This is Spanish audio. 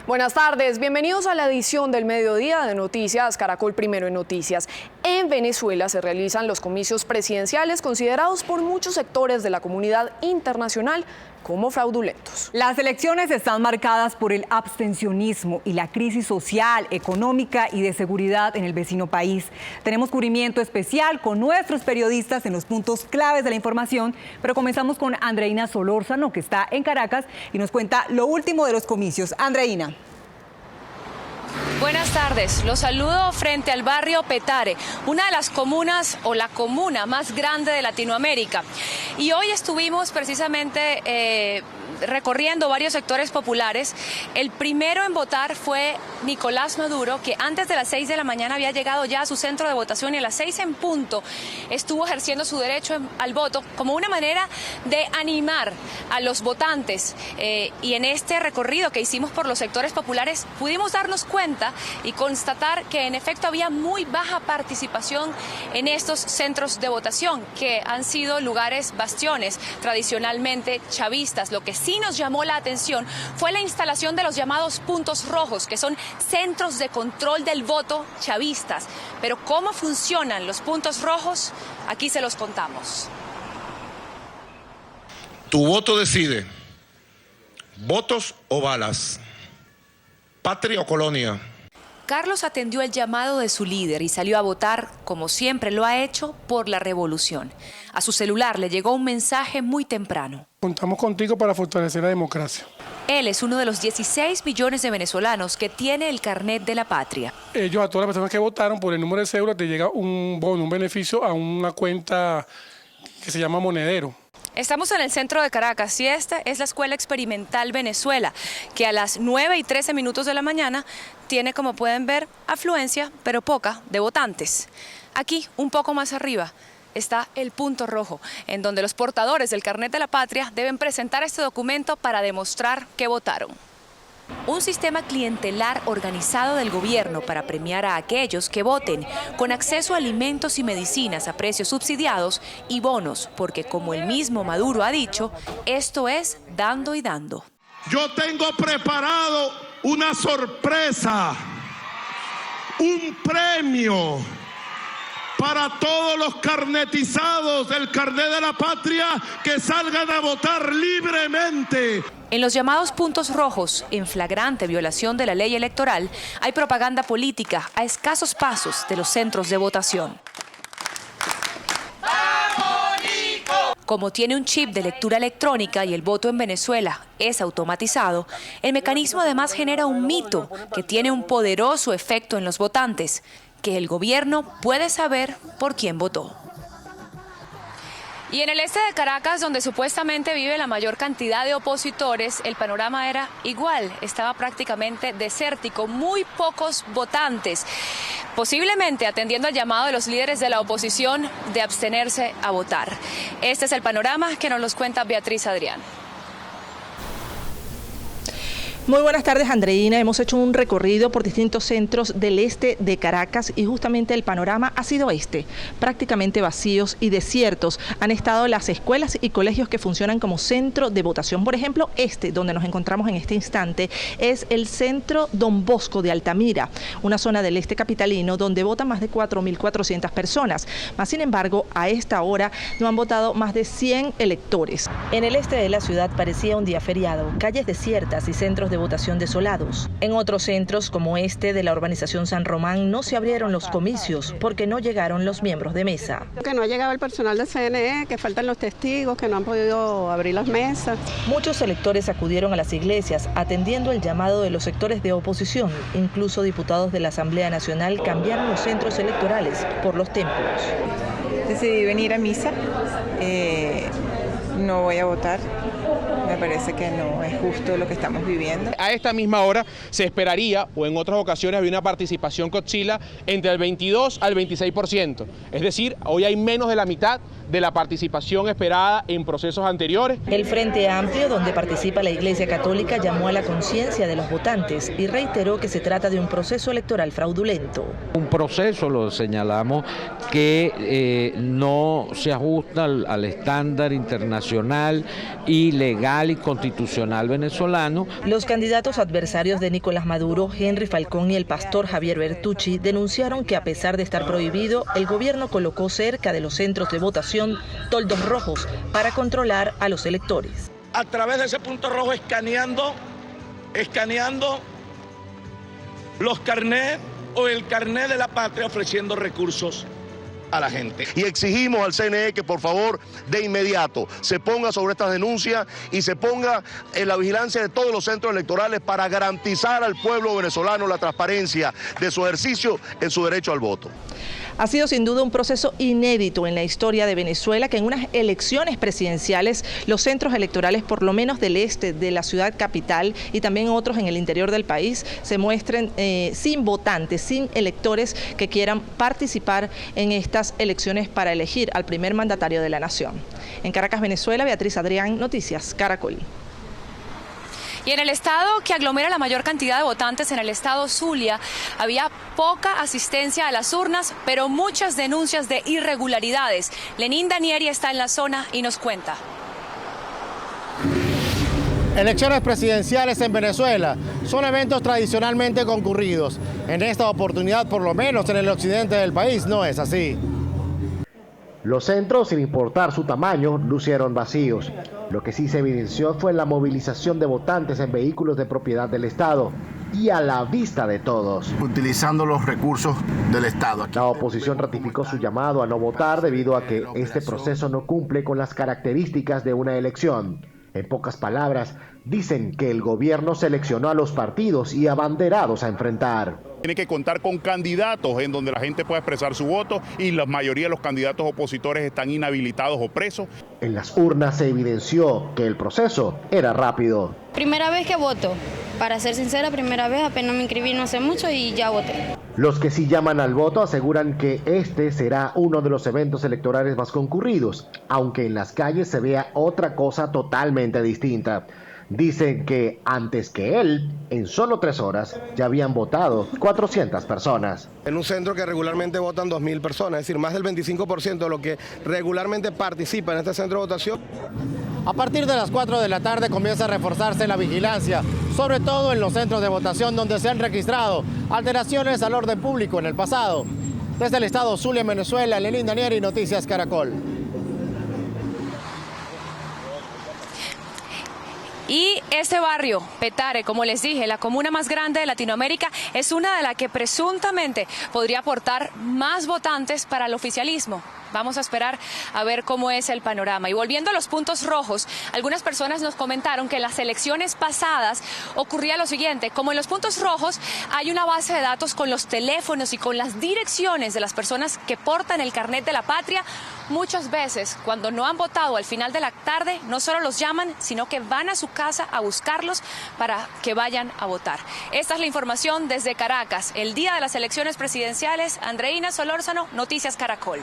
Buenas tardes, bienvenidos a la edición del mediodía de Noticias Caracol Primero en Noticias. En Venezuela se realizan los comicios presidenciales considerados por muchos sectores de la comunidad internacional como fraudulentos. Las elecciones están marcadas por el abstencionismo y la crisis social, económica y de seguridad en el vecino país. Tenemos cubrimiento especial con nuestros periodistas en los puntos claves de la información, pero comenzamos con Andreina Solórzano, que está en Caracas y nos cuenta lo último de los comicios. Andreina. Buenas tardes, los saludo frente al barrio Petare, una de las comunas o la comuna más grande de Latinoamérica. Y hoy estuvimos precisamente recorriendo varios sectores populares. El primero en votar fue Nicolás Maduro, que antes de las 6 de la mañana había llegado ya a su centro de votación y a las 6 en punto estuvo ejerciendo su derecho al voto como una manera de animar a los votantes. Y en este recorrido que hicimos por los sectores populares pudimos darnos cuenta y constatar que en efecto había muy baja participación en estos centros de votación, que han sido lugares bastiones tradicionalmente chavistas. Lo que sí nos llamó la atención fue la instalación de los llamados puntos rojos, que son centros de control del voto chavistas. Pero ¿cómo funcionan los puntos rojos? Aquí se los contamos. Tu voto decide. ¿Votos o balas? ¿Patria o colonia? Carlos atendió el llamado de su líder y salió a votar, como siempre lo ha hecho, por la revolución. A su celular le llegó un mensaje muy temprano. Contamos contigo para fortalecer la democracia. Él es uno de los 16 millones de venezolanos que tiene el carnet de la patria. Ellos, a todas las personas que votaron por el número de cédula, te llega un bono, un beneficio a una cuenta que se llama Monedero. Estamos en el centro de Caracas y esta es la Escuela Experimental Venezuela, que a las 9:13 de la mañana tiene, como pueden ver, afluencia, pero poca, de votantes. Aquí, un poco más arriba, está el punto rojo, en donde los portadores del carnet de la patria deben presentar este documento para demostrar que votaron. Un sistema clientelar organizado del gobierno para premiar a aquellos que voten, con acceso a alimentos y medicinas a precios subsidiados y bonos, porque como el mismo Maduro ha dicho, esto es dando y dando. Yo tengo preparado una sorpresa, un premio para todos los carnetizados del carnet de la patria que salgan a votar libremente. En los llamados puntos rojos, en flagrante violación de la ley electoral, hay propaganda política a escasos pasos de los centros de votación. Como tiene un chip de lectura electrónica y el voto en Venezuela es automatizado, el mecanismo además genera un mito que tiene un poderoso efecto en los votantes, que el gobierno puede saber por quién votó. Y en el este de Caracas, donde supuestamente vive la mayor cantidad de opositores, el panorama era igual, estaba prácticamente desértico, muy pocos votantes, posiblemente atendiendo al llamado de los líderes de la oposición de abstenerse a votar. Este es el panorama que nos los cuenta Beatriz Adrián. Muy buenas tardes, Andreina. Hemos hecho un recorrido por distintos centros del este de Caracas y justamente el panorama ha sido este. Prácticamente vacíos y desiertos han estado las escuelas y colegios que funcionan como centro de votación. Por ejemplo, donde nos encontramos en este instante, es el Centro Don Bosco de Altamira, una zona del este capitalino donde votan más de 4.400 personas. Más sin embargo, a esta hora no han votado más de 100 electores. En el este de la ciudad parecía un día feriado, calles desiertas y centros de votación desolados. En otros centros, como este de la urbanización San Román, no se abrieron los comicios porque no llegaron los miembros de mesa. Que no ha llegado el personal de CNE, que faltan los testigos, que no han podido abrir las mesas. Muchos electores acudieron a las iglesias atendiendo el llamado de los sectores de oposición. Incluso diputados de la Asamblea Nacional cambiaron los centros electorales por los templos. Decidí venir a misa. No voy a votar. Me parece que no es justo lo que estamos viviendo. A esta misma hora se esperaría, o en otras ocasiones había una participación que oscila entre el 22 al 26%. Es decir, hoy hay menos de la mitad de la participación esperada en procesos anteriores. El Frente Amplio, donde participa la Iglesia Católica, llamó a la conciencia de los votantes y reiteró que se trata de un proceso electoral fraudulento. Un proceso, lo señalamos, que no se ajusta al estándar internacional y legal y constitucional venezolano. Los candidatos adversarios de Nicolás Maduro, Henry Falcón y el pastor Javier Bertucci, denunciaron que a pesar de estar prohibido, el gobierno colocó cerca de los centros de votación toldos rojos para controlar a los electores. A través de ese punto rojo escaneando los carnets o el carnet de la patria, ofreciendo recursos a la gente. Y exigimos al CNE que por favor de inmediato se ponga sobre estas denuncias y se ponga en la vigilancia de todos los centros electorales para garantizar al pueblo venezolano la transparencia de su ejercicio en su derecho al voto. Ha sido sin duda un proceso inédito en la historia de Venezuela que en unas elecciones presidenciales los centros electorales, por lo menos del este de la ciudad capital y también otros en el interior del país, se muestren sin votantes, sin electores que quieran participar en estas elecciones para elegir al primer mandatario de la nación. En Caracas, Venezuela, Beatriz Adrián, Noticias Caracol. Y en el estado que aglomera la mayor cantidad de votantes, en el estado Zulia, había poca asistencia a las urnas, pero muchas denuncias de irregularidades. Lenín Danieri está en la zona y nos cuenta. Elecciones presidenciales en Venezuela son eventos tradicionalmente concurridos. En esta oportunidad, por lo menos en el occidente del país, no es así. Los centros, sin importar su tamaño, lucieron vacíos. Lo que sí se evidenció fue la movilización de votantes en vehículos de propiedad del Estado y a la vista de todos. Utilizando los recursos del Estado. La oposición ratificó su llamado a no votar debido a que este proceso no cumple con las características de una elección. En pocas palabras, dicen que el gobierno seleccionó a los partidos y abanderados a enfrentar. Tiene que contar con candidatos en donde la gente pueda expresar su voto y la mayoría de los candidatos opositores están inhabilitados o presos. En las urnas se evidenció que el proceso era rápido. Primera vez que voto, para ser sincera, primera vez, apenas me inscribí no hace mucho y ya voté. Los que sí llaman al voto aseguran que este será uno de los eventos electorales más concurridos, aunque en las calles se vea otra cosa totalmente distinta. Dicen que antes que él, en solo 3 horas, ya habían votado 400 personas. En un centro que regularmente votan 2.000 personas, es decir, más del 25% de lo que regularmente participa en este centro de votación. A partir de las 4 de la tarde comienza a reforzarse la vigilancia, sobre todo en los centros de votación donde se han registrado alteraciones al orden público en el pasado. Desde el estado Zulia, en Venezuela, Lenín Danieri, Noticias Caracol. Y este barrio, Petare, como les dije, la comuna más grande de Latinoamérica, es una de las que presuntamente podría aportar más votantes para el oficialismo. Vamos a esperar a ver cómo es el panorama. Y volviendo a los puntos rojos, algunas personas nos comentaron que en las elecciones pasadas ocurría lo siguiente: como en los puntos rojos hay una base de datos con los teléfonos y con las direcciones de las personas que portan el carnet de la patria, muchas veces cuando no han votado al final de la tarde, no solo los llaman, sino que van a su casa a buscarlos para que vayan a votar. Esta es la información desde Caracas. El día de las elecciones presidenciales, Andreina Solórzano, Noticias Caracol.